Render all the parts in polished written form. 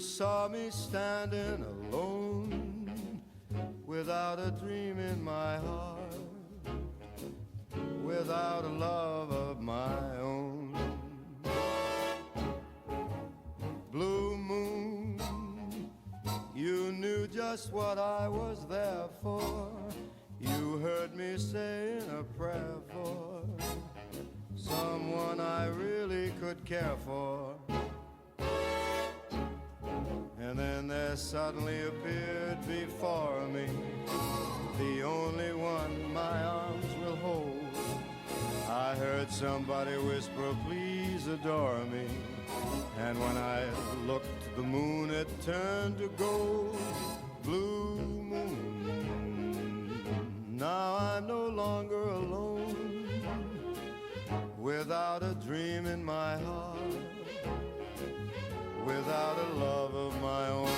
saw me standing alone, without a dream in my heart, without a love of my own. Blue moon, you knew just what I was there for. You heard me saying a prayer for someone I really could care for. And then there suddenly appeared before me the only one my arms will hold. I heard somebody whisper, please adore me. And when I looked, the moon had turned to gold. Blue moon, now I'm no longer alone, without a dream in my heart, without a love of my own.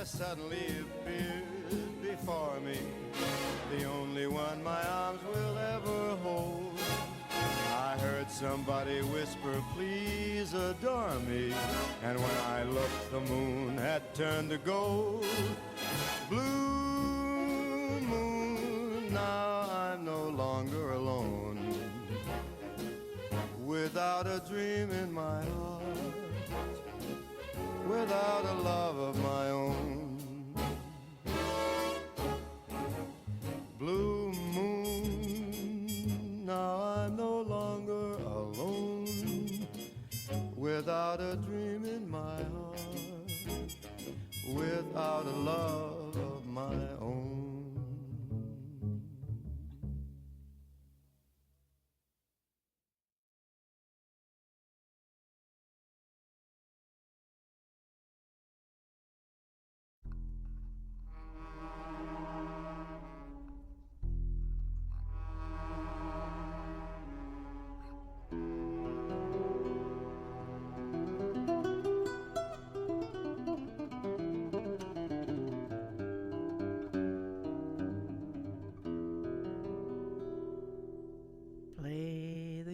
Suddenly appeared before me the only one my arms will ever hold. I heard somebody whisper, please adore me. And when I looked, the moon had turned to gold. Blue moon, now I'm no longer alone, without a dream in my heart, without a love of my own. Blue moon, now I'm no longer alone, without a dream in my heart, without a love of my own.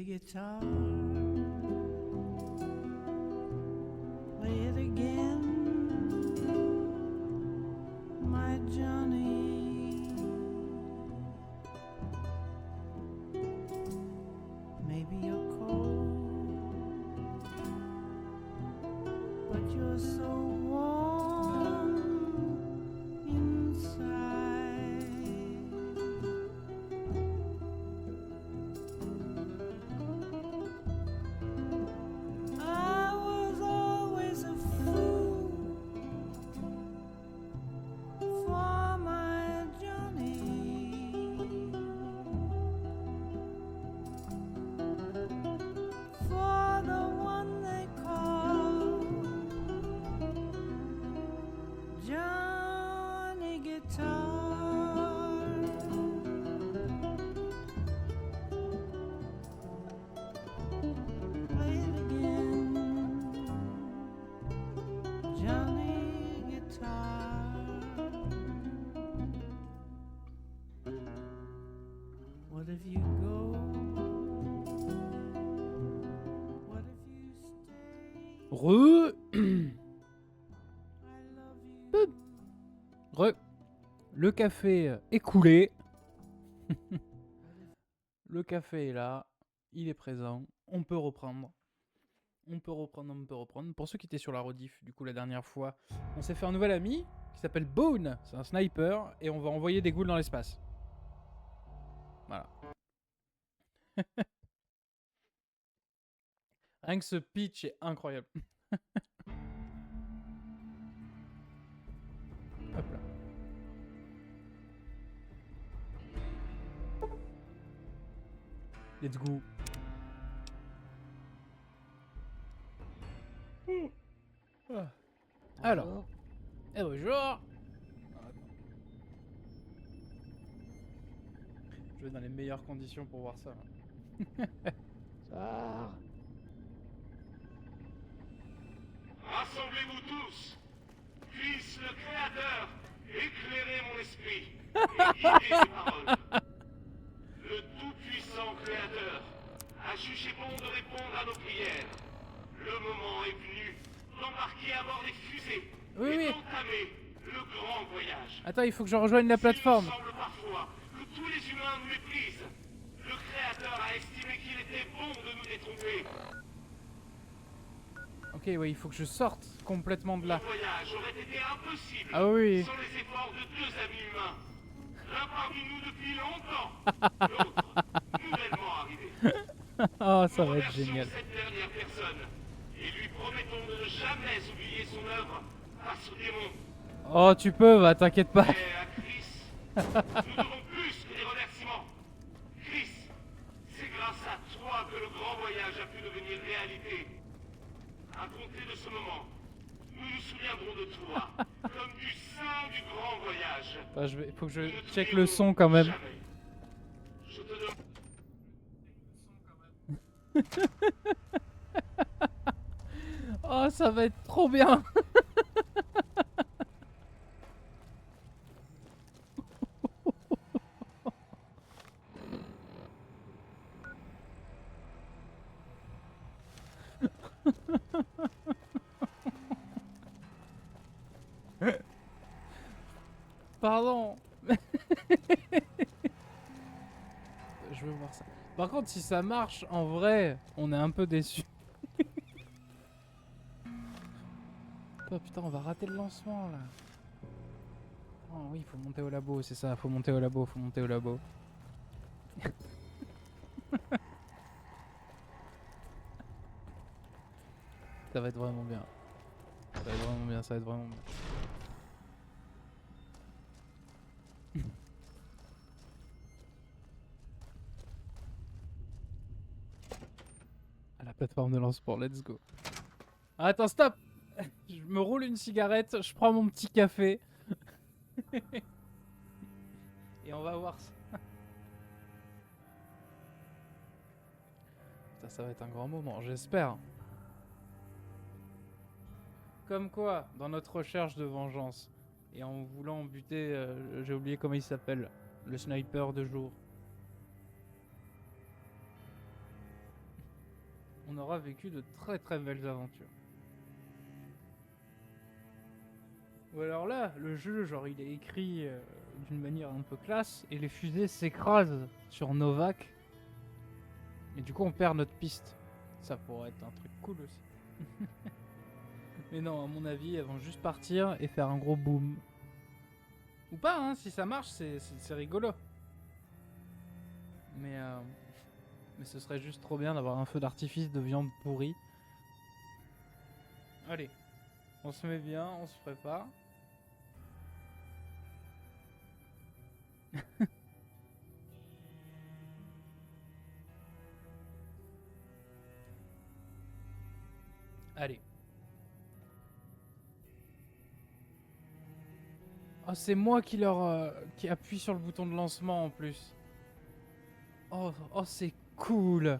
Guitar, play it again, my Johnny. Maybe you're cold, but you're so warm inside. What if you go? What if you stay? Le café est coulé. Le café est là. Il est présent. On peut reprendre. On peut reprendre. Pour ceux qui étaient sur la rediff, du coup, la dernière fois, on s'est fait un nouvel ami qui s'appelle Bone. C'est un sniper. Et on va envoyer des ghouls dans l'espace. Voilà. Rien que ce pitch est incroyable. Hop là. Let's go. Ah. Alors. Eh bonjour. Je vais dans les meilleures conditions pour voir ça. Ah. Rassemblez-vous tous, puisse le Créateur éclairer mon esprit et guider mes paroles. Le Tout-Puissant Créateur a jugé bon de répondre à nos prières. Le moment est venu d'embarquer à bord des fusées Oui, et oui. d'entamer le grand voyage. Attends, il faut que je rejoigne la plateforme. Il semble parfois que tous les humains nous méprisent. Le Créateur a estimé qu'il était bon de nous détromper. Ok, oui, il faut que je sorte complètement de là. Le voyage aurait été impossible Ah oui. sans les efforts de deux amis humains. L'un parmi nous depuis longtemps, l'autre nouvellement arrivé. Oh, ça Nous va être remercions génial. cette dernière personne et lui promettons de ne jamais oublier son œuvre face au démon. Oh, tu peux, va, t'inquiète pas. Et à Chris, nous devons plus que des remerciements. Chris, c'est grâce à toi que le grand voyage a pu devenir réalité. À compter de ce moment, nous nous souviendrons de toi comme du saint du grand voyage. Attends, faut que je Nous ne check t'oublierons le son quand même. jamais. Je te demande. Oh, ça va être trop bien. Pardon. Je veux voir ça. Par contre, si ça marche, en vrai, on est un peu déçus. Oh putain, on va rater le lancement là. Oh oui, faut monter au labo, c'est ça, faut monter au labo, faut monter au labo. Ça va être vraiment bien. Ça va être vraiment bien, ça va être vraiment bien. À la plateforme de lancement, let's go. Ah, attends, stop. Je me roule une cigarette, je prends mon petit café. Et on va voir ça. Ça va être un grand moment, j'espère. Comme quoi, dans notre recherche de vengeance, et en voulant buter, j'ai oublié comment il s'appelle, le sniper de jour, on aura vécu de très très belles aventures. Ou alors là, le jeu, genre il est écrit d'une manière un peu classe, et les fusées s'écrasent sur Novak, et du coup on perd notre piste. Ça pourrait être un truc cool aussi. Mais non, à mon avis, elles vont juste partir et faire un gros boom. Ou pas, hein, si ça marche, c'est rigolo. Mais ce serait juste trop bien d'avoir un feu d'artifice de viande pourrie. Allez, on se met bien, on se prépare. Allez. Oh, c'est moi qui qui appuie sur le bouton de lancement en plus. Oh, oh c'est cool.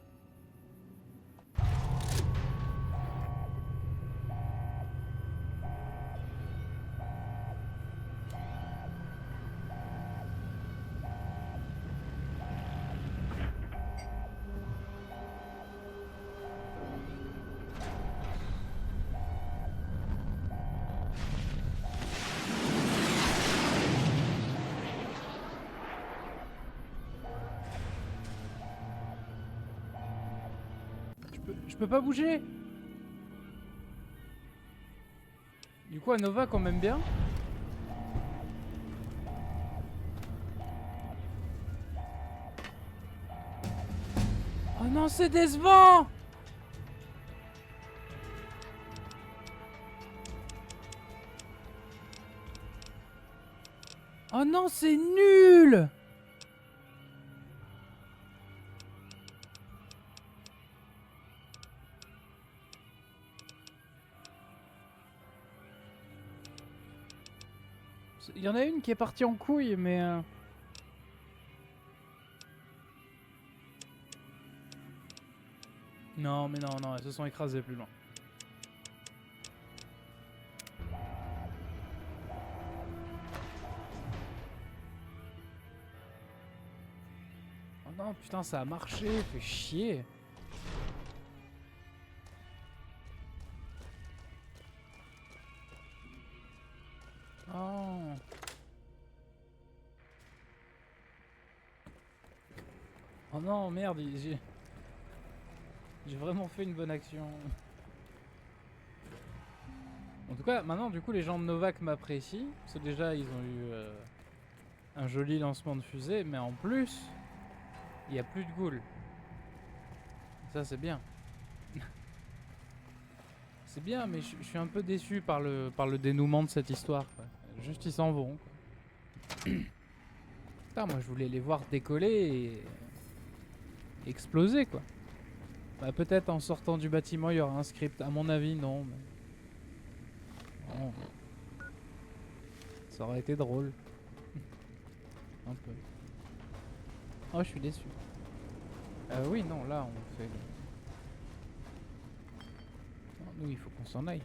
Je peux pas bouger. Du coup, à Novak, on m'aime bien. Oh non, c'est décevant. Oh non, c'est nul. Il y en a une qui est partie en couille, mais... Non, mais non, elles se sont écrasées plus loin. Oh non, putain, ça a marché, fait chier. Oh. Oh non, merde, j'ai vraiment fait une bonne action. En tout cas, maintenant, du coup, les gens de Novak m'apprécient. Parce que déjà, ils ont eu un joli lancement de fusée. Mais en plus, il n'y a plus de ghouls. Ça, c'est bien. C'est bien, mais je suis un peu déçu par le dénouement de cette histoire, quoi. Juste, ils s'en vont, quoi. Putain, moi, je voulais les voir décoller et exploser, quoi. Bah, peut-être en sortant du bâtiment, il y aura un script. À mon avis, non. Mais... non. Ça aurait été drôle. Un peu. Oh, je suis déçu. Oui, non, là, on fait... Non, nous, il faut qu'on s'en aille.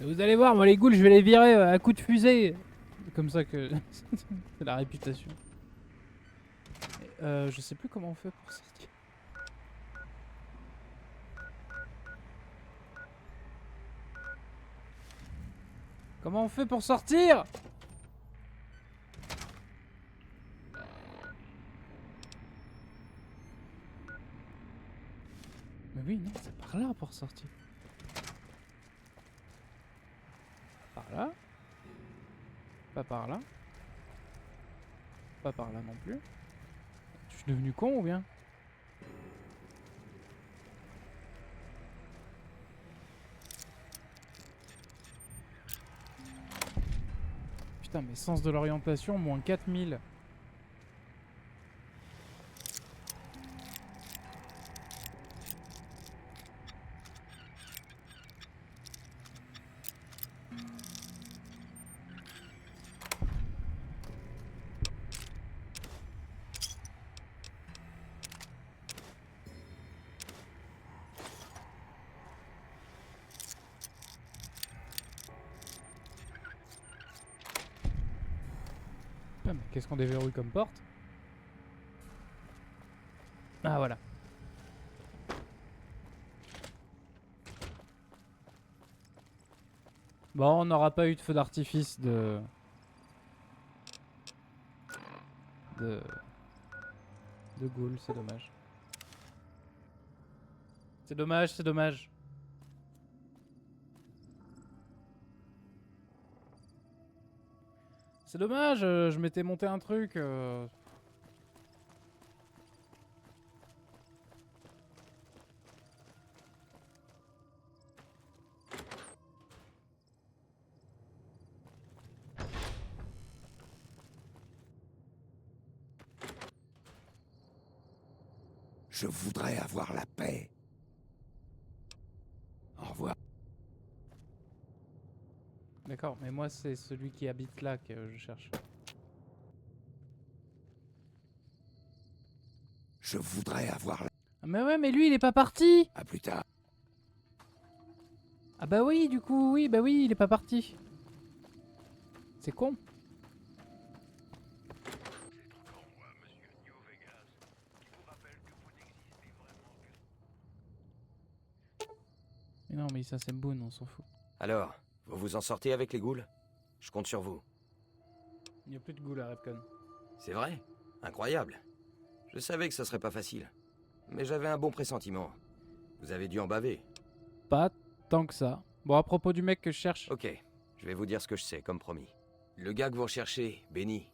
Et vous allez voir, moi, les ghouls, je vais les virer à coups de fusée. C'est comme ça que... c'est la réputation. Et, je sais plus comment on fait pour sortir. Comment on fait pour sortir? Mais oui, non, c'est par là pour sortir. Par là? Pas par là. Pas par là non plus. Je suis devenu con ou bien? Putain, mais sens de l'orientation, moins 4000. Putain, mais qu'est-ce qu'on déverrouille comme porte? Ah, voilà. Bon, on n'aura pas eu de feu d'artifice de ghouls, c'est dommage. C'est dommage, c'est dommage. C'est dommage, je m'étais monté un truc. Je voudrais avoir la paix. Au revoir. D'accord, mais moi c'est celui qui habite là que je cherche. Je voudrais avoir la... Ah, mais ouais, mais lui il est pas parti. À plus tard. Ah bah oui, du coup, oui, bah oui, il est pas parti. C'est con. Mais non, mais ça c'est Boone, on s'en fout. Alors, vous vous en sortez avec les ghouls? Je compte sur vous. Il n'y a plus de ghouls à Repcon. C'est vrai? Incroyable. Je savais que ça serait pas facile. Mais j'avais un bon pressentiment. Vous avez dû en baver. Pas tant que ça. Bon, à propos du mec que je cherche. Ok, je vais vous dire ce que je sais, comme promis. Le gars que vous recherchez, Benny,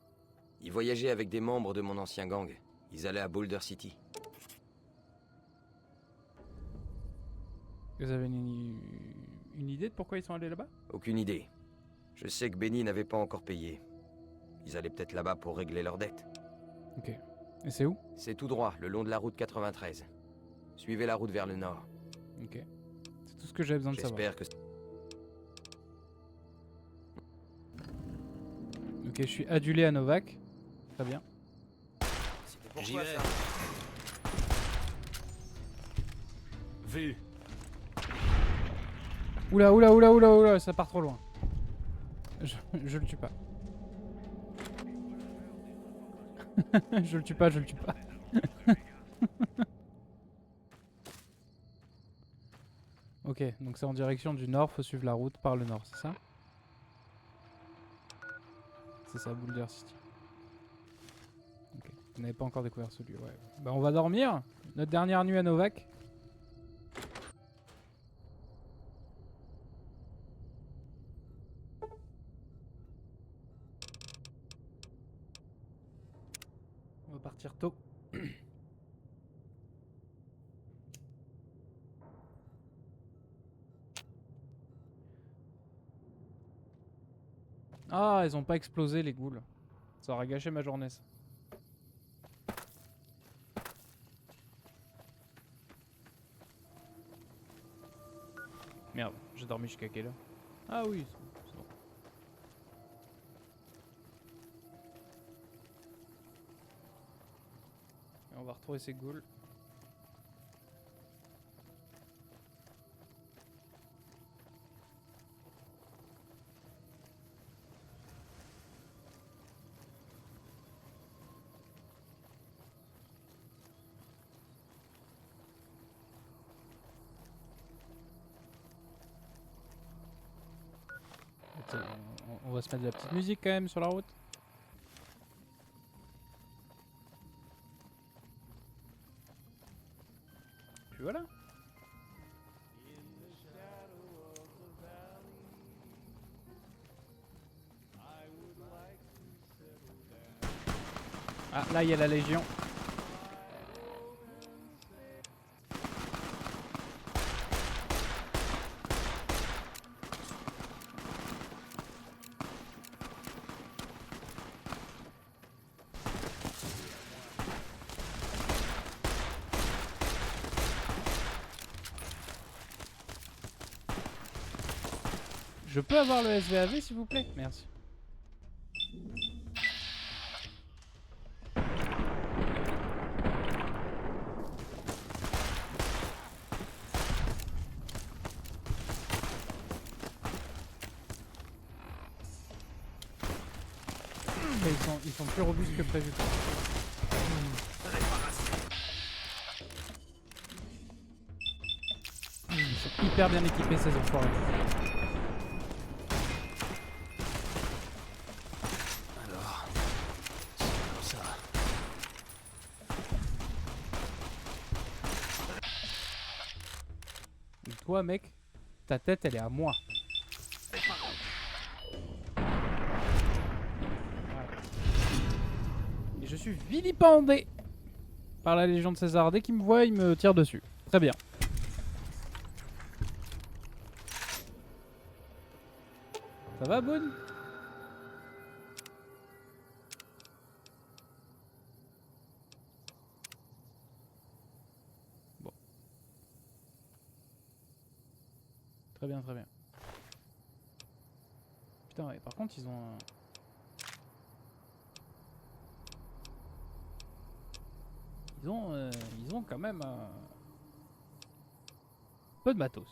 il voyageait avec des membres de mon ancien gang. Ils allaient à Boulder City. Vous avez une idée de pourquoi ils sont allés là-bas? Aucune idée. Je sais que Benny n'avait pas encore payé. Ils allaient peut-être là-bas pour régler leurs dettes. Ok. Et c'est où? C'est tout droit, le long de la route 93. Suivez la route vers le nord. Ok. C'est tout tout ce que j'avais besoin de savoir. J'espère que... Ok, je suis adulé à Novak. Très bien. J'y vais. Vu. Oula, oula, oula, oula, oula, ça part trop loin. Je le tue pas. Je le tue pas, je le tue pas. Ok, donc c'est en direction du nord, faut suivre la route par le nord, c'est ça? C'est ça, Boulder City. Ok, vous n'avez pas encore découvert ce lieu, ouais. Bah on va dormir. Notre dernière nuit à Novak. On va partir tôt. Ah, ils ont pas explosé les ghouls. Ça aurait gâché ma journée ça. Merde, j'ai dormi jusqu'à quelle heure? Ah oui, c'est bon. Et on va retrouver ces ghouls. Attends, on va se mettre de la petite musique quand même sur la route. Puis voilà. Ah, là il y a la Légion. Je peux avoir le SVAV s'il vous plaît? Merci. Ils sont plus robustes que prévu. Ils sont hyper bien équipés ces enfoirés. Alors, c'est comme ça. Et toi mec, ta tête elle est à moi. Et je suis vilipendé par la Légion de César. Dès qu'ils me voient, ils me tirent dessus. Très bien. Ça va, Boone? Bon. Très bien, très bien. Putain, ouais, par contre, ils ont un... Ils ont quand même un peu de matos.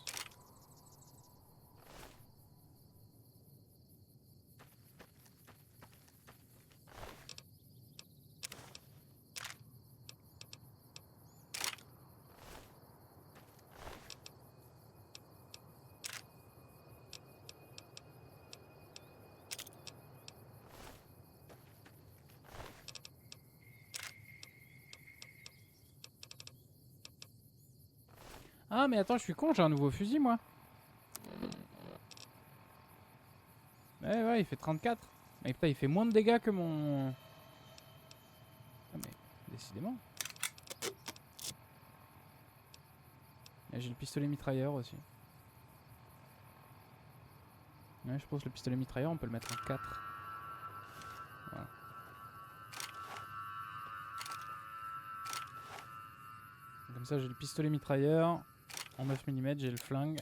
Ah mais attends, je suis con, j'ai un nouveau fusil moi. Ouais, il fait 34. Mais putain, il fait moins de dégâts que mon... Ah mais, décidément. Et j'ai le pistolet mitrailleur aussi. Ouais, je pense que le pistolet mitrailleur, on peut le mettre en 4. Voilà. Comme ça, j'ai le pistolet mitrailleur. En 9 mm, j'ai le flingue.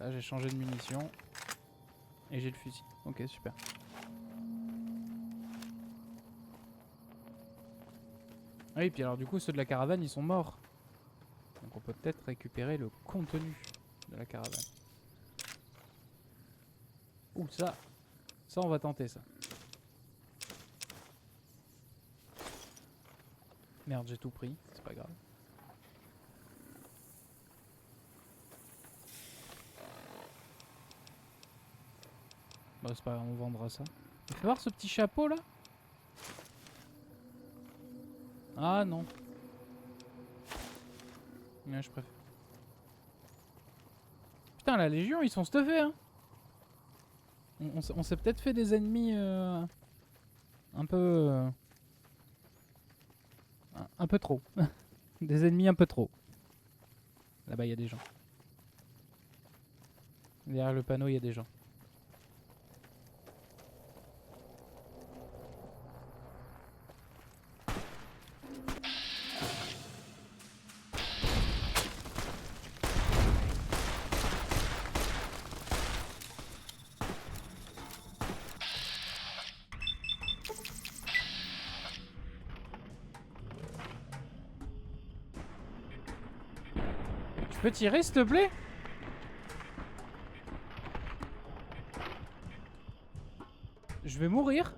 Voilà, j'ai changé de munitions. Et j'ai le fusil. Ok, super. Ah oui, puis alors du coup, ceux de la caravane, ils sont morts. Donc on peut peut-être récupérer le contenu de la caravane. Ouh, ça. Ça, on va tenter, ça. Merde, j'ai tout pris. C'est pas grave. Bah, c'est pas grave, on vendra ça. Fais voir ce petit chapeau, là. Ah, non. Ouais, je préfère. Putain, la Légion, ils sont stuffés, hein. On s'est peut-être fait des ennemis un peu... un peu trop. Des ennemis un peu trop. Là-bas, il y a des gens. Derrière le panneau, il y a des gens. Tu peux tirer, s'il te plaît? Je vais mourir.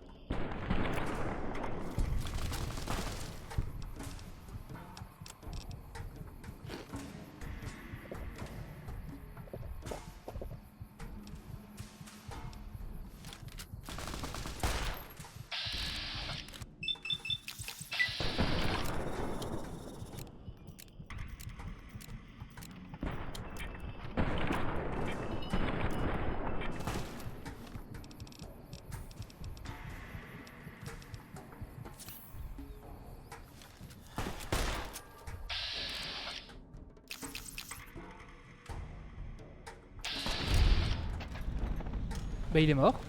Bah il est mort.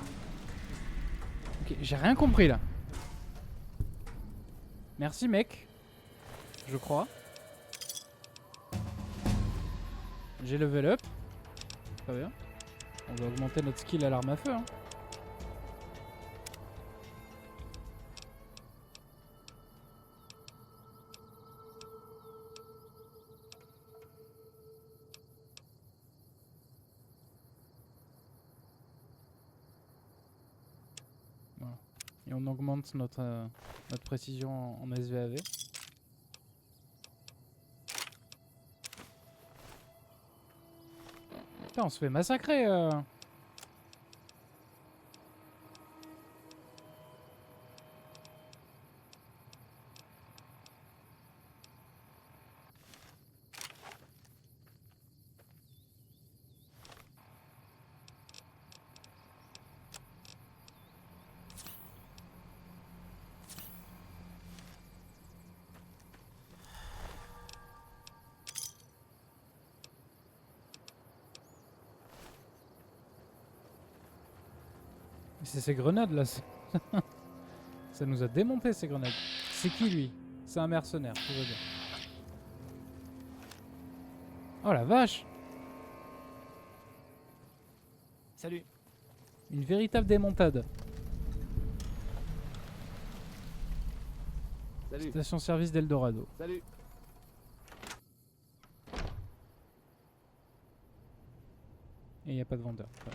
Ok, j'ai rien compris là. Merci mec. Je crois. J'ai level up. Très bien. On va augmenter notre skill à l'arme à feu. Hein. Voilà. Et on augmente notre précision en SVAV. Putain, on se fait massacrer. C'est ces grenades là. Ça nous a démonté ces grenades. C'est qui lui? C'est un mercenaire, tout va bien. Oh la vache! Salut. Une véritable démontade. Salut. Station-service d'Eldorado. Salut. Et il n'y a pas de vendeur. Ouais.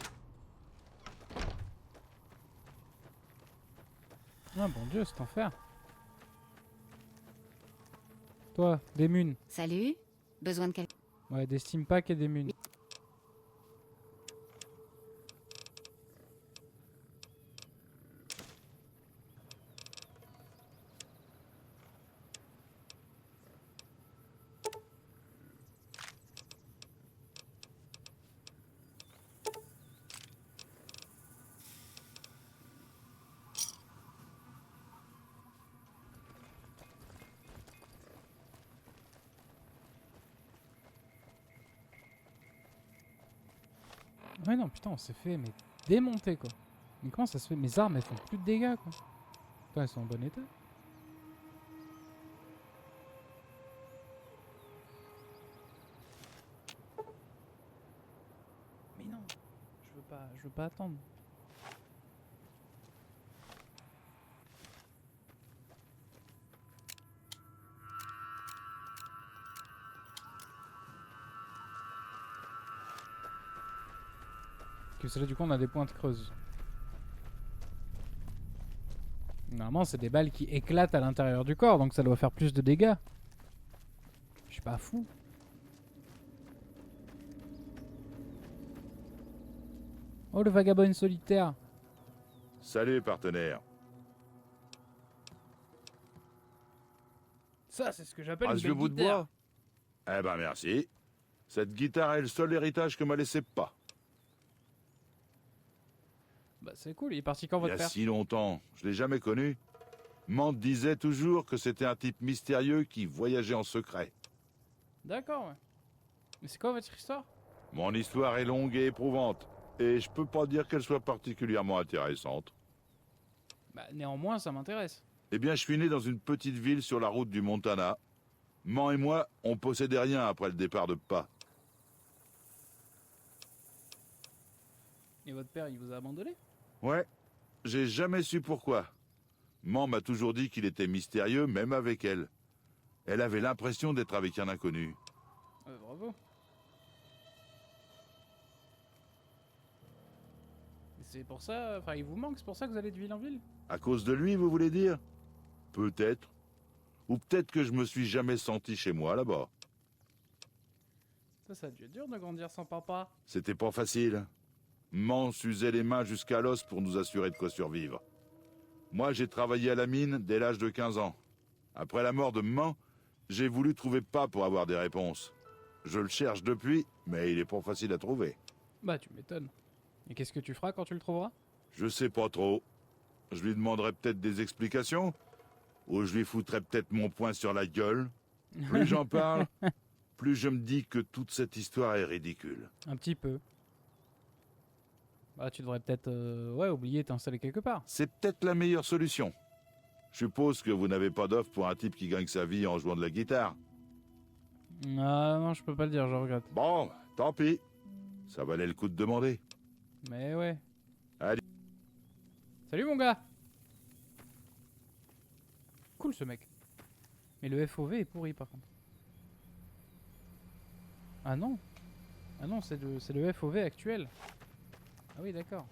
Ah bon Dieu, c'est enfer. Toi, des munes. Salut. Besoin de quelqu'un? Ouais, des steam packs et des munes. Ouais non putain on s'est fait mais démonter quoi. Mais comment ça se fait? Mes armes elles font plus de dégâts quoi. Putain elles sont en bon état. je veux pas attendre. Parce que là, du coup, on a des pointes creuses. Normalement, c'est des balles qui éclatent à l'intérieur du corps, donc ça doit faire plus de dégâts. Je suis pas fou. Oh, le vagabond solitaire. Salut, partenaire. Ça, c'est ce que j'appelle Ah, une ce vieux belle bout de guitare. bois? Eh ben, merci. Cette guitare est le seul héritage que m'a laissé pas. Bah, c'est cool, il est parti quand Il y votre a père? si longtemps, je l'ai jamais connu. Mante disait toujours que c'était un type mystérieux qui voyageait en secret. D'accord, ouais. Mais c'est quoi votre histoire? Mon histoire est longue et éprouvante, et je peux pas dire qu'elle soit particulièrement intéressante. Bah, néanmoins, ça m'intéresse. Eh bien, je suis né dans une petite ville sur la route du Montana. Man et moi, on possédait rien après le départ de Pa. Et votre père, il vous a abandonné? Ouais, j'ai jamais su pourquoi. Man m'a toujours dit qu'il était mystérieux, même avec elle. Elle avait l'impression d'être avec un inconnu. Bravo. Et c'est pour ça, enfin, il vous manque, c'est pour ça que vous allez de ville en ville? À cause de lui, vous voulez dire? Peut-être. Ou peut-être que je me suis jamais senti chez moi là-bas. Ça a dû être dur de grandir sans papa. C'était pas facile. Man s'usait les mains jusqu'à l'os pour nous assurer de quoi survivre. Moi, j'ai travaillé à la mine dès l'âge de 15 ans. Après la mort de Man, j'ai voulu trouver Pa pour avoir des réponses. Je le cherche depuis, mais il est pas facile à trouver. Bah, tu m'étonnes. Et qu'est-ce que tu feras quand tu le trouveras? Je sais pas trop. Je lui demanderai peut-être des explications, ou je lui foutrai peut-être mon poing sur la gueule. Plus j'en parle, plus je me dis que toute cette histoire est ridicule. Un petit peu. Bah, tu devrais peut-être, ouais, oublier t'installer quelque part. C'est peut-être la meilleure solution. Je suppose que vous n'avez pas d'offre pour un type qui gagne sa vie en jouant de la guitare. Ah non, je peux pas le dire, je regrette. Bon, tant pis. Ça valait le coup de demander. Mais ouais. Allez. Salut mon gars. Cool ce mec. Mais le FOV est pourri par contre. Ah non. Ah non, c'est le FOV actuel. Ah oui, d'accord.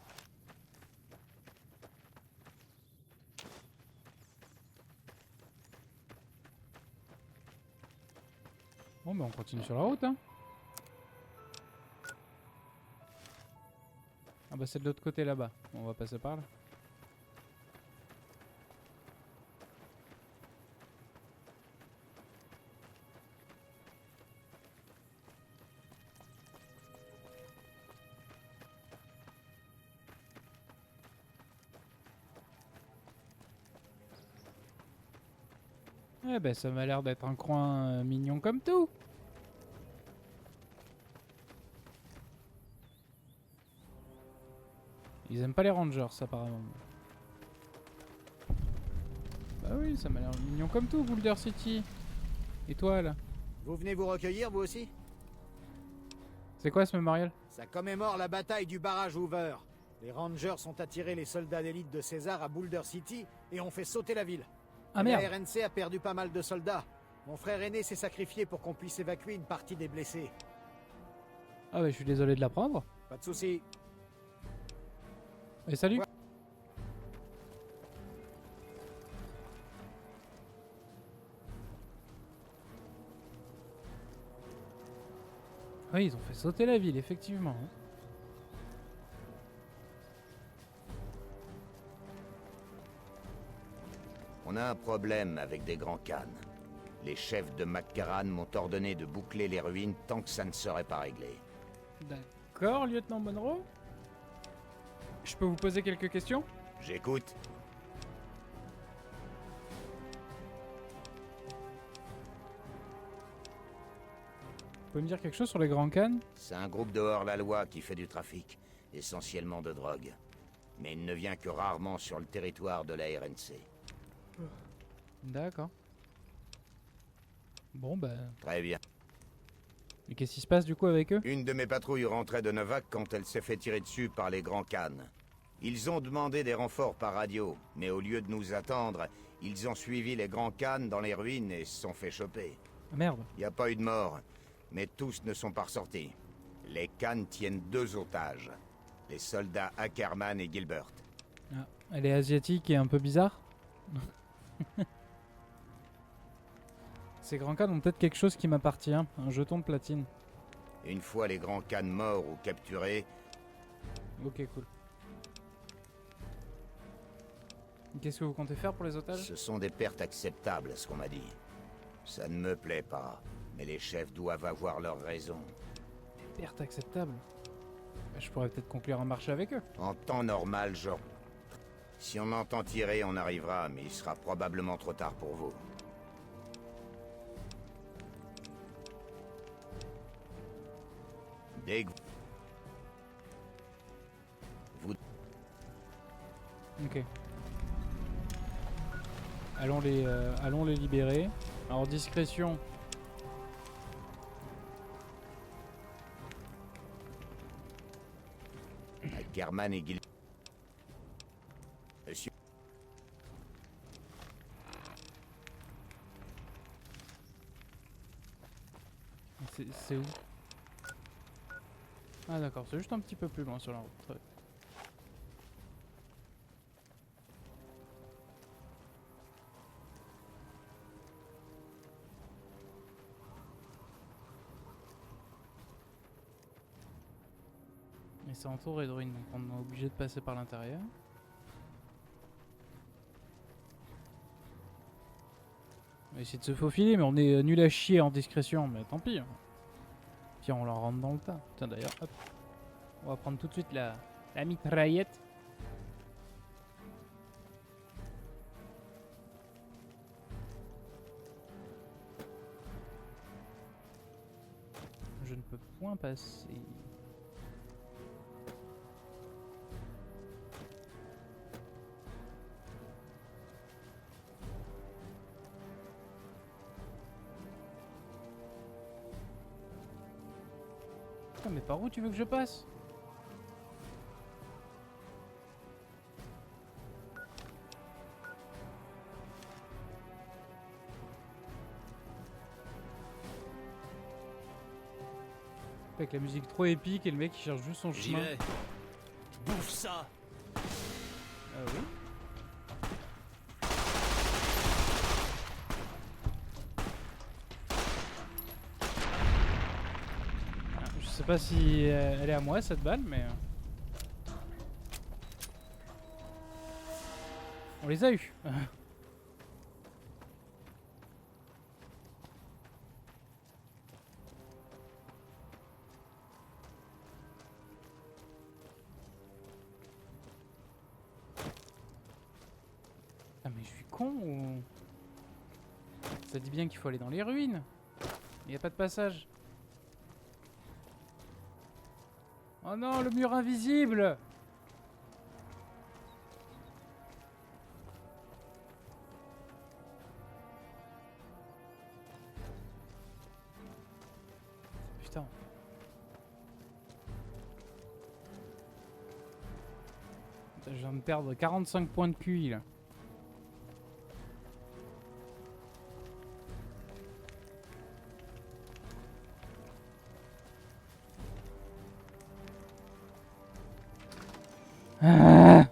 Bon, bah on continue sur la route, hein. Ah bah c'est de l'autre côté là-bas. Bon, on va passer par là. Eh ben ça m'a l'air d'être un coin mignon comme tout. Ils aiment pas les rangers apparemment. Bah oui, ça m'a l'air mignon comme tout, Boulder City. Et toi là? Vous venez vous recueillir, vous aussi? C'est quoi ce mémorial? Ça commémore la bataille du barrage Hoover. Les Rangers ont attiré les soldats d'élite de César à Boulder City et ont fait sauter la ville. Ah merde. La RNC a perdu pas mal de soldats. Mon frère aîné s'est sacrifié pour qu'on puisse évacuer une partie des blessés. Ah bah je suis désolé de l'apprendre. Pas de soucis. Et salut. Ouais. Oui, ils ont fait sauter la ville, effectivement. On a un problème avec des grands khans. Les chefs de McCarran m'ont ordonné de boucler les ruines tant que ça ne serait pas réglé. D'accord, lieutenant Monroe. Je peux vous poser quelques questions? J'écoute. Vous pouvez me dire quelque chose sur les Grands Khan? C'est un groupe de hors-la-loi qui fait du trafic, essentiellement de drogue. Mais il ne vient que rarement sur le territoire de la RNC. D'accord. Bon bah... Très bien. Et qu'est-ce qui se passe du coup avec eux? Une de mes patrouilles rentrait de Novak quand elle s'est fait tirer dessus par les grands Khan. Ils ont demandé des renforts par radio, mais au lieu de nous attendre, ils ont suivi les grands Khan dans les ruines et se sont fait choper. Ah merde. Il n'y a pas eu de mort, mais tous ne sont pas ressortis. Les Khan tiennent 2 otages. Les soldats Ackerman et Gilbert. Ah, elle est asiatique et un peu bizarre. Ces grands Khan ont peut-être quelque chose qui m'appartient, un jeton de platine. Une fois les grands Khan morts ou capturés, Ok, cool. Qu'est-ce que vous comptez faire pour les otages? ce sont des pertes acceptables, ce qu'on m'a dit. Ça ne me plaît pas, mais les chefs doivent avoir leurs raisons. Perte acceptable. Bah, je pourrais peut-être conclure un marché avec eux. En temps normal, genre... Si on entend tirer, on arrivera, mais il sera probablement trop tard pour vous. Dès que vous... Ok. Allons les libérer. Alors discrétion. Ackerman et Gilbert... Monsieur... C'est où? Ah d'accord, c'est juste un petit peu plus loin sur la route. Très bien. Et c'est entouré de ruines, donc on est obligé de passer par l'intérieur. On va essayer de se faufiler, mais on est nul à chier en discrétion, mais tant pis. Hein. Tiens, on leur rentre dans le tas. Tiens d'ailleurs, hop. On va prendre tout de suite la mitraillette. Je ne peux point passer. Putain, mais par où tu veux que je passe? Avec la musique trop épique et le mec qui cherche juste son J'y chemin. vais. Bouffe ça. Ah oui. Ah, je sais pas si elle est à moi cette balle, mais on les a eu. Ah mais je suis con ou... Ça dit bien qu'il faut aller dans les ruines. Il n'y a pas de passage. Oh non, le mur invisible! Putain. Je viens de perdre 45 points de QI là. Ah.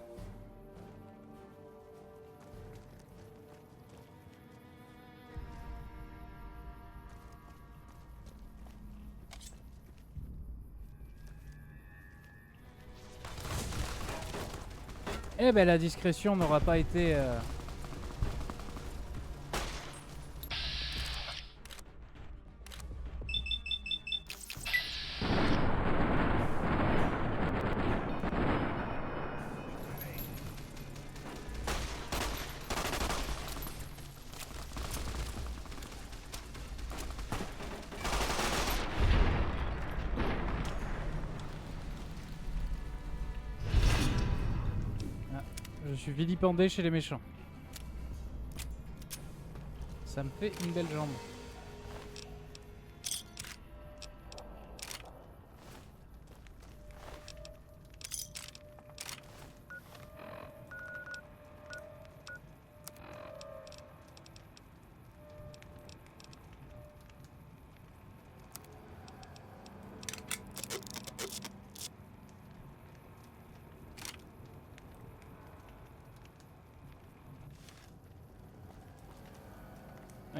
Eh ben la discrétion n'aura pas été... Je suis vilipendé chez les méchants. Ça me fait une belle jambe.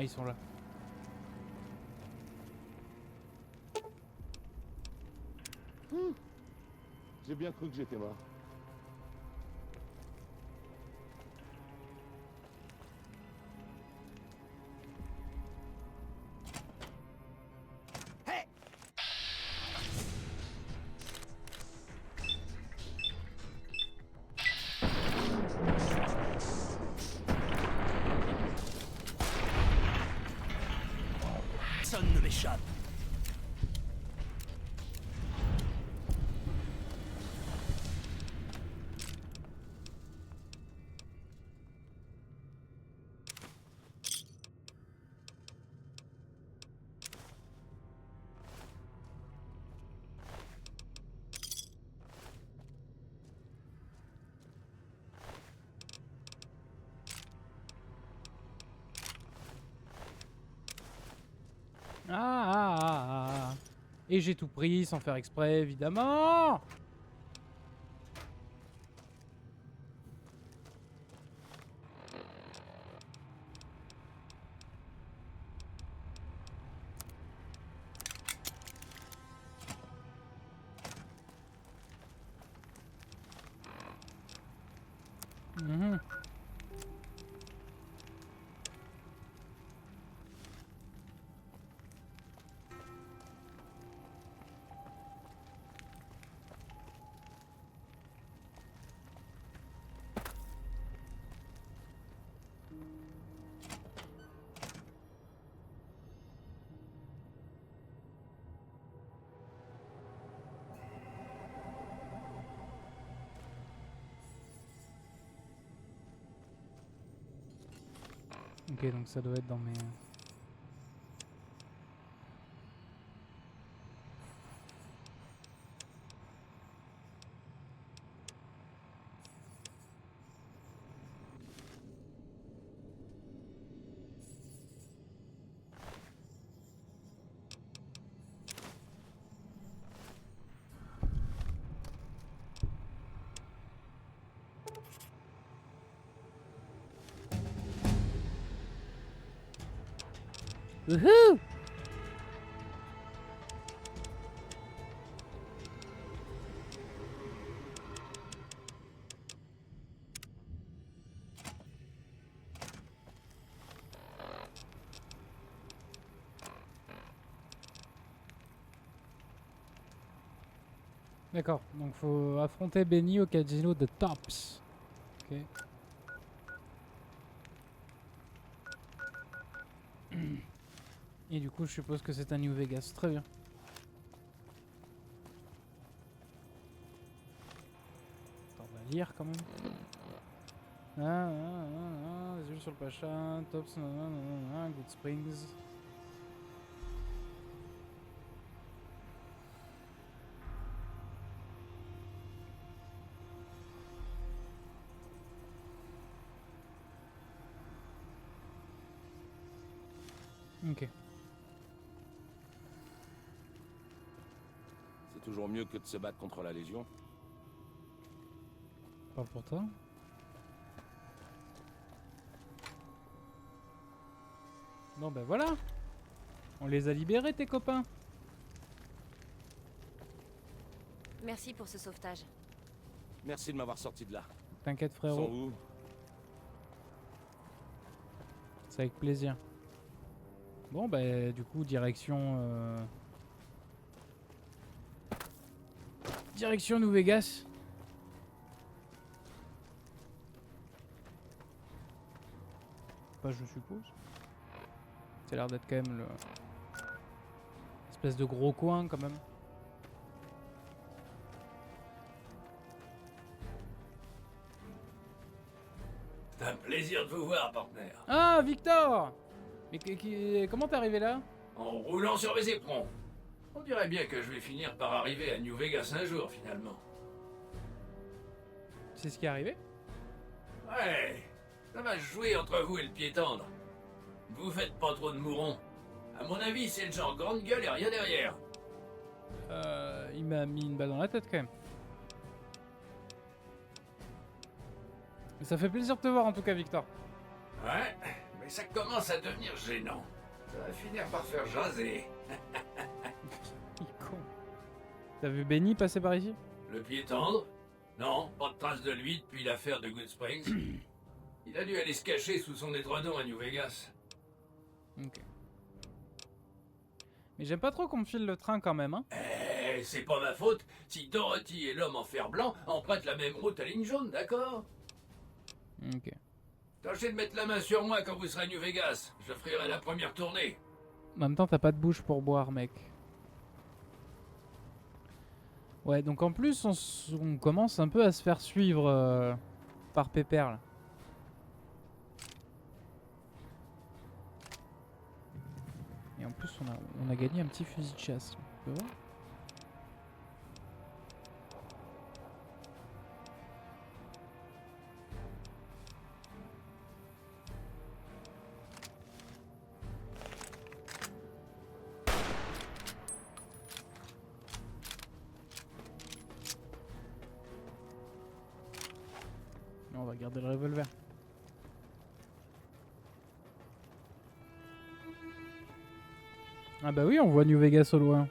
ils sont là. J'ai bien cru que j'étais mort. Personne ne m'échappe. Ah. Et j'ai tout pris sans faire exprès, évidemment. Mhm. Ok, donc ça doit être dans mes... Wouhou! D'accord, donc faut affronter Benny au casino de Tops. Ok. Et du coup, je suppose que c'est à New Vegas. Très bien. Attends, on va lire quand même. Les yeux sur le Pacha, Tops, Good Springs. Ok. C'est toujours mieux que de se battre contre la Légion. Parle pour toi. Bon ben voilà. On les a libérés tes copains. Merci pour ce sauvetage. Merci de m'avoir sorti de là. T'inquiète Ils frérot. sont où? C'est avec plaisir. Bon bah du coup direction direction New Vegas. Pas je suppose. Ça a l'air d'être quand même le espèce de gros coin quand même. C'est un plaisir de vous voir, partenaire. Ah Victor! Mais comment t'es arrivé là? En roulant sur mes éperons. On dirait bien que je vais finir par arriver à New Vegas un jour, finalement. C'est ce qui est arrivé? Ouais, ça va se jouer entre vous et le pied tendre. Vous faites pas trop de mourons. À mon avis, c'est le genre grande gueule et rien derrière. Il m'a mis une balle dans la tête quand même. Mais ça fait plaisir de te voir en tout cas Victor. Ouais, mais ça commence à devenir gênant. Ça va finir par faire jaser. Il est con. T'as vu Benny passer par ici? Le pied tendre? Non, pas de trace de lui depuis l'affaire de Good Springs. Il a dû aller se cacher sous son étredon à New Vegas. Ok. Mais j'aime pas trop qu'on me file le train quand même, hein. Eh, c'est pas ma faute si Dorothy et l'homme en fer blanc empruntent la même route à ligne jaune, d'accord? Ok. Tâchez de mettre la main sur moi quand vous serez à New Vegas. Je ferai la première tournée. En même temps, t'as pas de bouche pour boire, mec. Ouais, donc en plus, on commence un peu à se faire suivre par Pépère, là. Et en plus, on a gagné un petit fusil de chasse. Tu peux voir ? On va garder le revolver. Ah bah oui, on voit New Vegas au loin.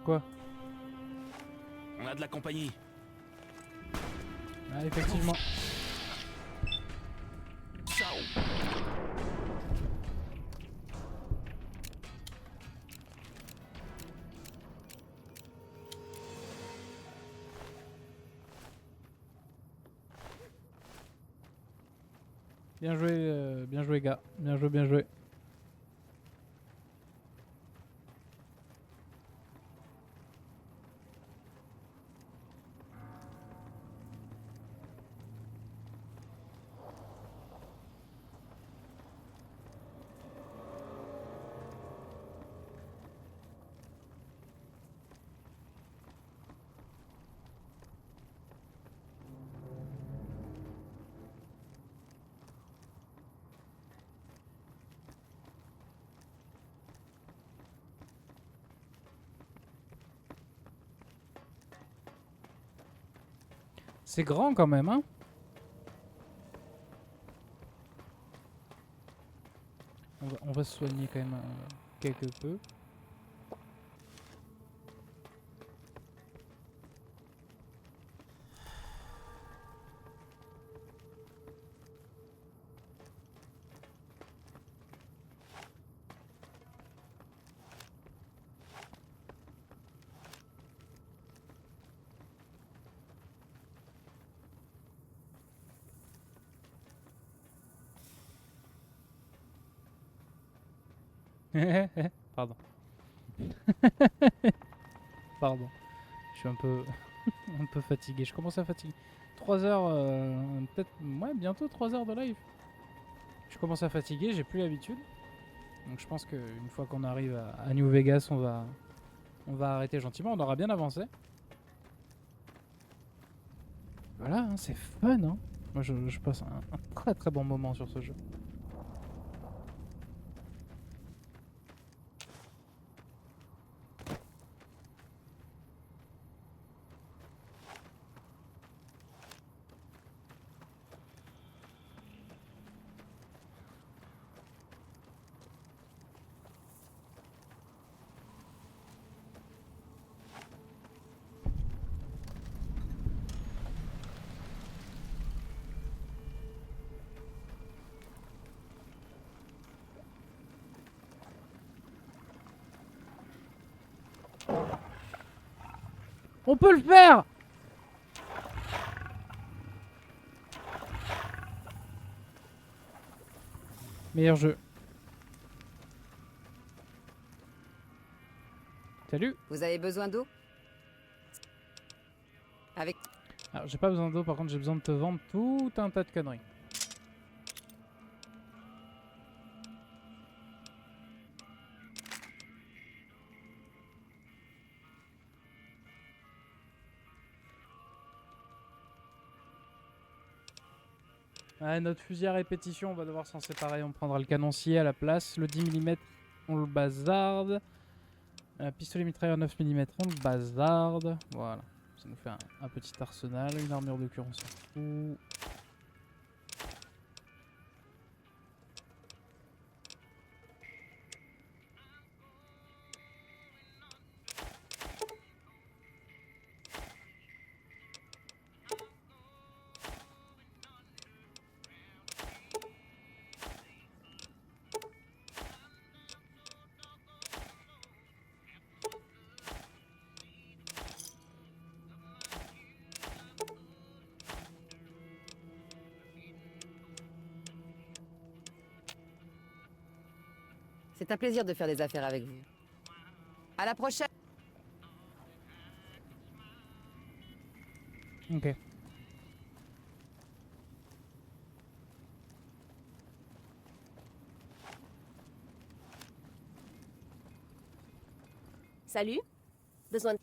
Quoi? On a de la compagnie. Ah, effectivement. Bien joué gars, bien joué, bien joué. C'est grand quand même, hein. On va se soigner quand même quelque peu. Pardon. Pardon. Je suis un peu un peu fatigué. Je commence à fatiguer. 3 heures, peut-être, ouais, bientôt 3 heures de live. Je commence à fatiguer, j'ai plus l'habitude. Donc je pense qu'une fois qu'on arrive à New Vegas, on va arrêter gentiment. On aura bien avancé. Voilà, hein, c'est fun, hein. Moi je passe un très très bon moment sur ce jeu. On peut le faire! Meilleur jeu. Salut! Vous avez besoin d'eau? Avec... Alors j'ai pas besoin d'eau, par contre j'ai besoin de te vendre tout un tas de conneries. Ouais, notre fusil à répétition, on va devoir s'en séparer. On prendra le canoncier à la place. Le 10 mm, on le bazarde. Pistolet mitrailleur 9 mm, on le bazarde. Voilà. Ça nous fait un petit arsenal, une armure de cuir, on s'en fout. C'est un plaisir de faire des affaires avec vous. À la prochaine. Ok. Salut. Besoin de...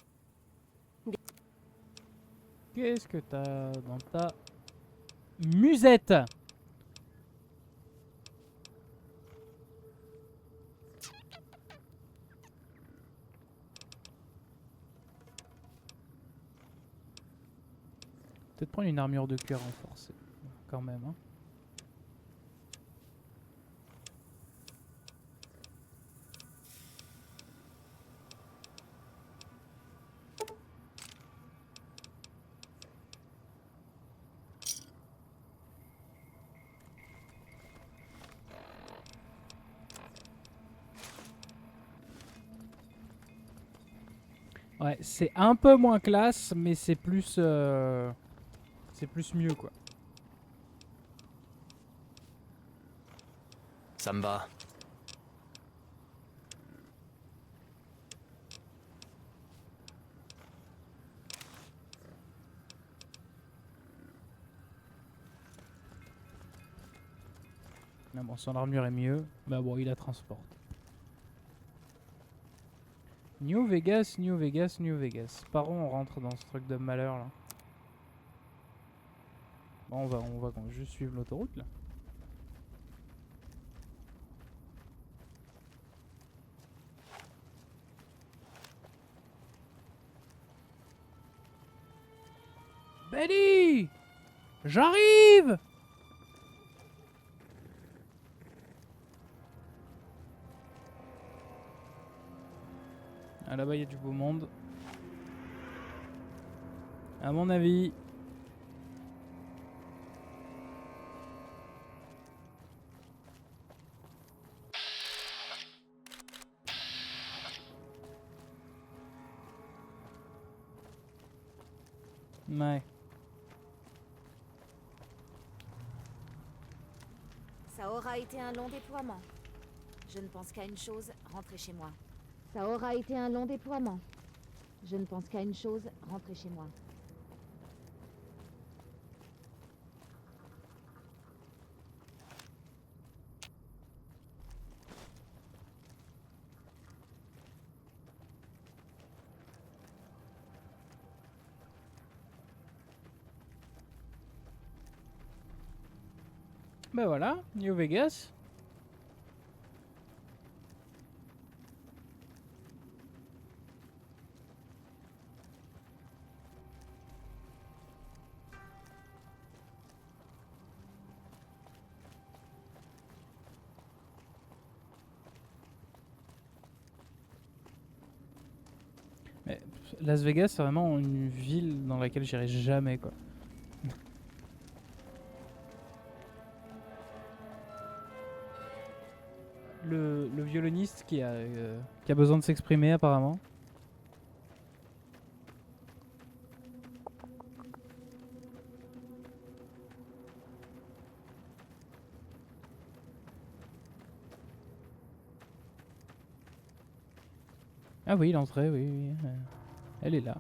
Qu'est-ce que t'as dans ta musette? Peut-être prendre une armure de cuir renforcée, quand même. Hein. Ouais, c'est un peu moins classe, mais c'est plus mieux quoi. Ça me va. Mais bon, son armure est mieux. Bah bon, il la transporte. New Vegas, New Vegas, New Vegas. Par où on rentre dans ce truc de malheur là? Bon, on va juste suivre l'autoroute là. Benny! J'arrive! Ah, là-bas, il y a du beau monde. À mon avis. Ouais. Ça aura été un long déploiement. Je ne pense qu'à une chose, rentrer chez moi. Ça aura été un long déploiement. Je ne pense qu'à une chose, rentrer chez moi. Ben voilà, New Vegas. Mais Las Vegas, c'est vraiment une ville dans laquelle j'irai jamais quoi. Le violoniste qui a besoin de s'exprimer apparemment. Ah oui, l'entrée, oui, oui. Elle est là.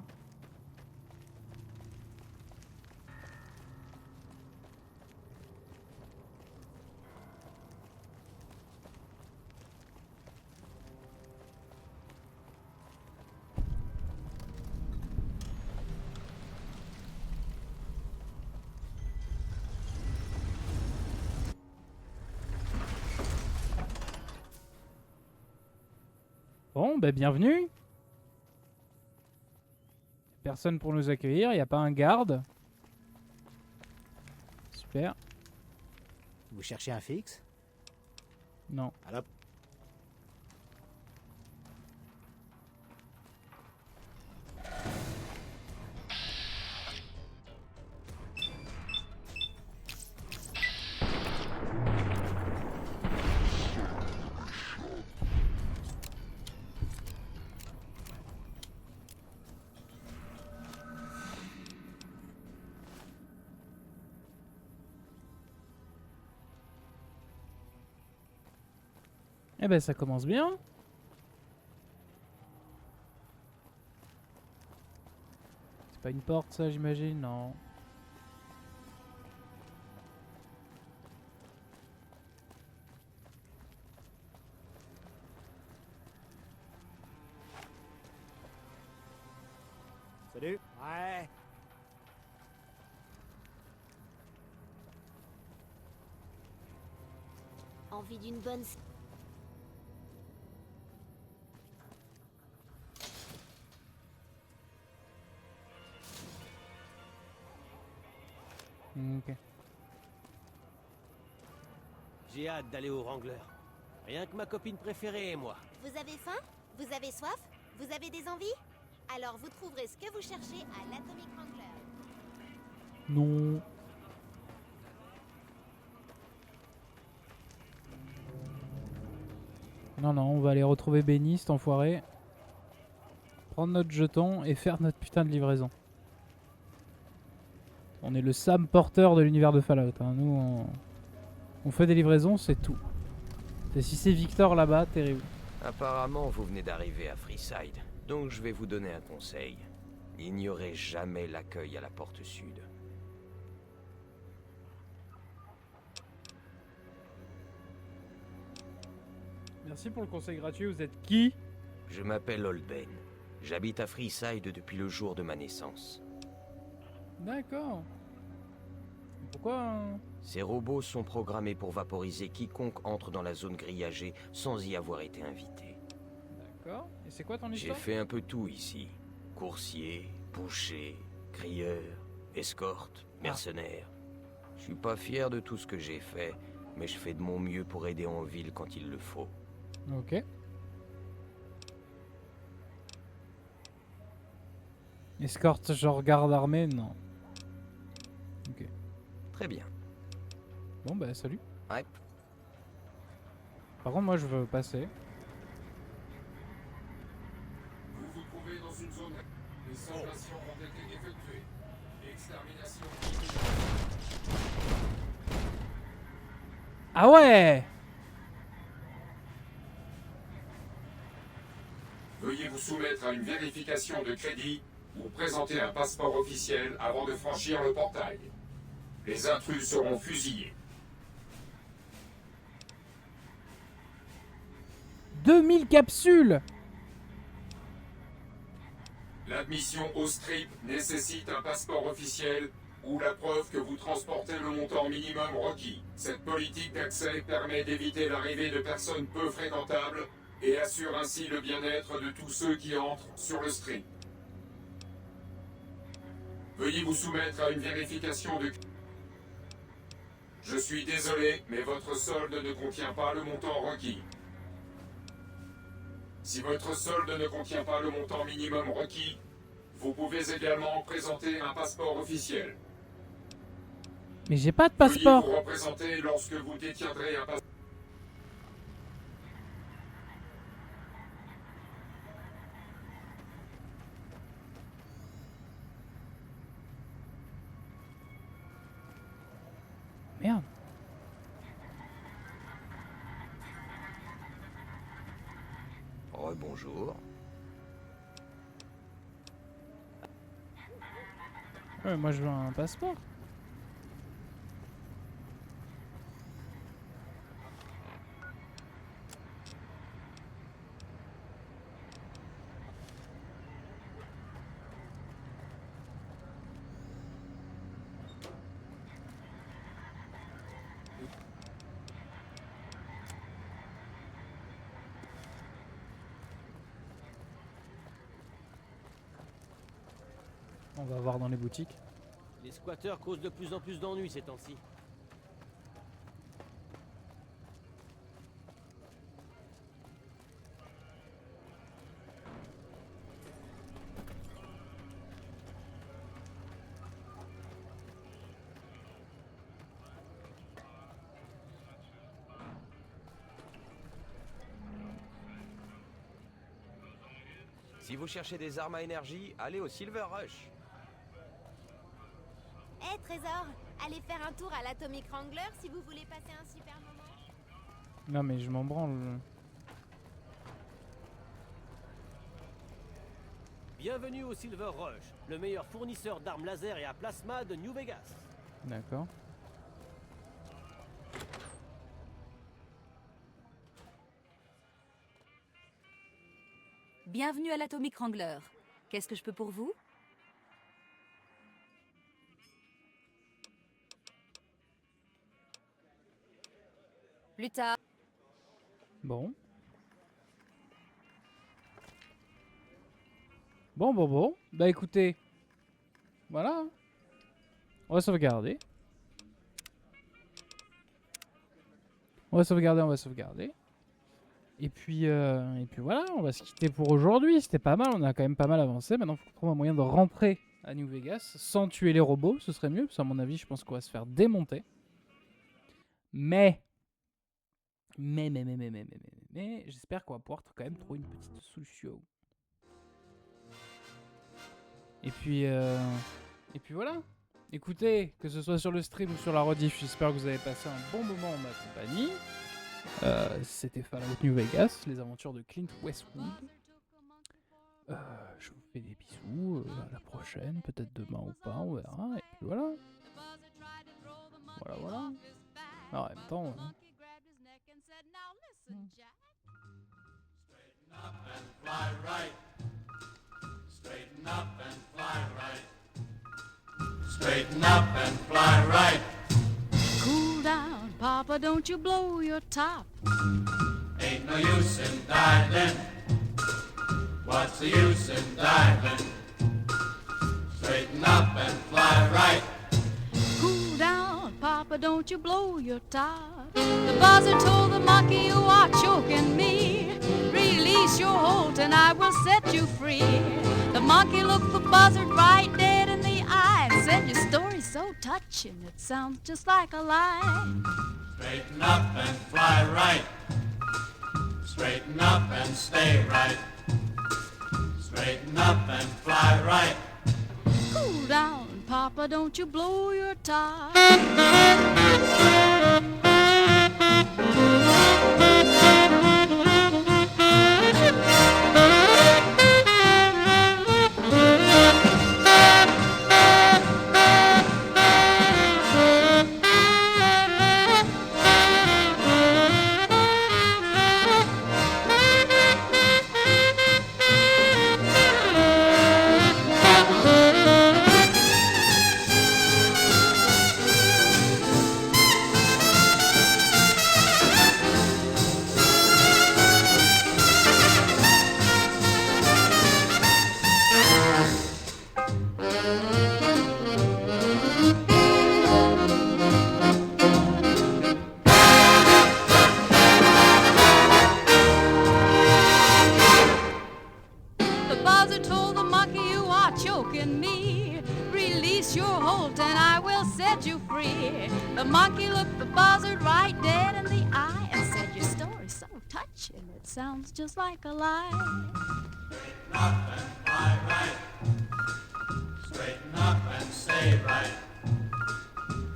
Bon, ben bienvenue. Personne pour nous accueillir, il n'y a pas un garde. Super. Vous cherchez un fixe? Non. Alors... Eh ben ça commence bien. C'est pas une porte ça j'imagine, non. Salut. Ouais. Envie d'une bonne... Ok. J'ai hâte d'aller au Wrangler. Rien que ma copine préférée et moi. Vous avez faim? Vous avez soif? Vous avez des envies? Alors vous trouverez ce que vous cherchez à l'Atomic Wrangler. Non. Non, non, on va aller retrouver Benny, cet enfoiré. Prendre notre jeton et faire notre putain de livraison. On est le Sam Porter de l'univers de Fallout. Hein. Nous, on fait des livraisons, c'est tout. Et si c'est Victor là-bas, terrible. Apparemment, vous venez d'arriver à Freeside, donc je vais vous donner un conseil. N'ignorez jamais l'accueil à la porte sud. Merci pour le conseil gratuit, vous êtes qui? Je m'appelle Old Ben. J'habite à Freeside depuis le jour de ma naissance. D'accord. Pourquoi Ces robots sont programmés pour vaporiser quiconque entre dans la zone grillagée sans y avoir été invité. D'accord. Et c'est quoi ton J'ai histoire? fait un peu tout ici. Coursier, boucher, crieur, escorte, mercenaire. Je suis pas fier de tout ce que j'ai fait, mais je fais de mon mieux pour aider en ville quand il le faut. Ok. Escorte, genre garde armée, non. Ok. Très bien. Bon bah salut. Ouais. Par contre moi je veux passer. Vous vous trouvez dans une zone. Les simulations ont été effectuées. Extermination. Ah ouais! Veuillez vous soumettre à une vérification de crédit ou présenter un passeport officiel avant de franchir le portail. Les intrus seront fusillés. 2000 capsules! L'admission au strip nécessite un passeport officiel ou la preuve que vous transportez le montant minimum requis. Cette politique d'accès permet d'éviter l'arrivée de personnes peu fréquentables et assure ainsi le bien-être de tous ceux qui entrent sur le strip. Veuillez vous soumettre à une vérification de... Je suis désolé, mais votre solde ne contient pas le montant requis. Si votre solde ne contient pas le montant minimum requis, vous pouvez également présenter un passeport officiel. Mais j'ai pas de passeport. Veuillez vous représenter lorsque vous détiendrez un passeport. Merde. Rebonjour. Ouais, moi je veux un passeport. On va voir dans les boutiques. Les squatteurs causent de plus en plus d'ennuis ces temps-ci. Si vous cherchez des armes à énergie, allez au Silver Rush. Hé, Trésor, allez faire un tour à l'Atomic Wrangler si vous voulez passer un super moment. Non mais je m'en branle. Bienvenue au Silver Rush, le meilleur fournisseur d'armes laser et à plasma de New Vegas. D'accord. Bienvenue à l'Atomic Wrangler. Qu'est-ce que je peux pour vous? Plus tard. Bon. Bon. Bah écoutez. Voilà. On va sauvegarder. On va sauvegarder. Et puis voilà, on va se quitter pour aujourd'hui. C'était pas mal, on a quand même pas mal avancé. Maintenant, il faut qu'on trouve un moyen de rentrer à New Vegas sans tuer les robots. Ce serait mieux, parce qu'à mon avis, je pense qu'on va se faire démonter. Mais j'espère qu'on va pouvoir quand même trouver une petite solution. Et puis voilà. Écoutez, que ce soit sur le stream ou sur la rediff, j'espère que vous avez passé un bon moment en ma compagnie. C'était Fallout New Vegas, les aventures de Clint Westwood. Je vous fais des bisous, à la prochaine, peut-être demain ou pas, on verra. Et puis voilà. Voilà. En même temps... Straighten up and fly right. Cool down, Papa, don't you blow your top. Ain't no use in diving. What's the use in diving? Straighten up and fly right. Cool down, Papa, don't you blow your top. The buzzer told the monkey you are choking me. Release your hold and I will set you free. The monkey looked the buzzard right dead in the eye and said, your story's so touching, it sounds just like a lie. Straighten up and fly right. Straighten up and stay right. Straighten up and fly right. Cool down, Papa, don't you blow your top. Sounds just like a lie. Straighten up and fly right. Straighten up and stay right.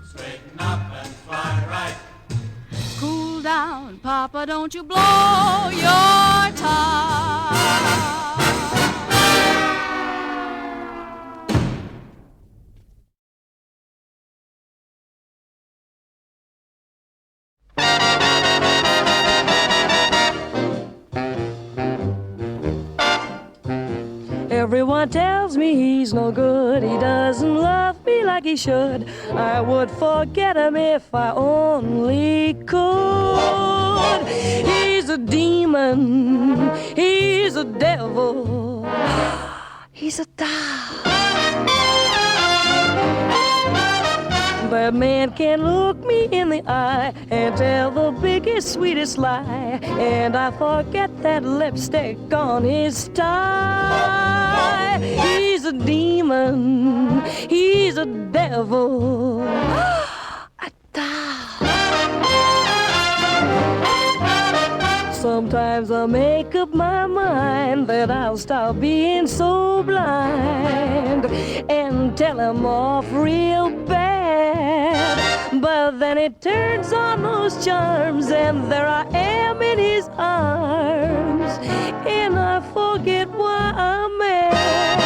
Straighten up and fly right. Cool down, Papa, don't you blow your top. Everyone tells me he's no good, he doesn't love me like he should. I would forget him if I only could. He's a demon, he's a devil, he's a doll. That man can look me in the eye and tell the biggest, sweetest lie, and I forget that lipstick on his tie. He's a demon, he's a devil. Sometimes I make up my mind that I'll stop being so blind and tell him off real bad. But then it turns on those charms and there I am in his arms, and I forget why I'm mad.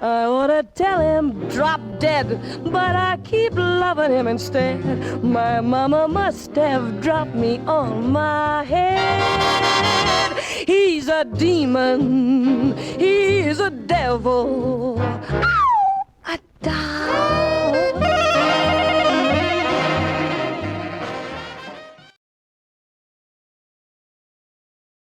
I wanna tell him drop dead, but I keep loving him instead. My mama must have dropped me on my head. He's a demon, he's a devil. Ow! I die.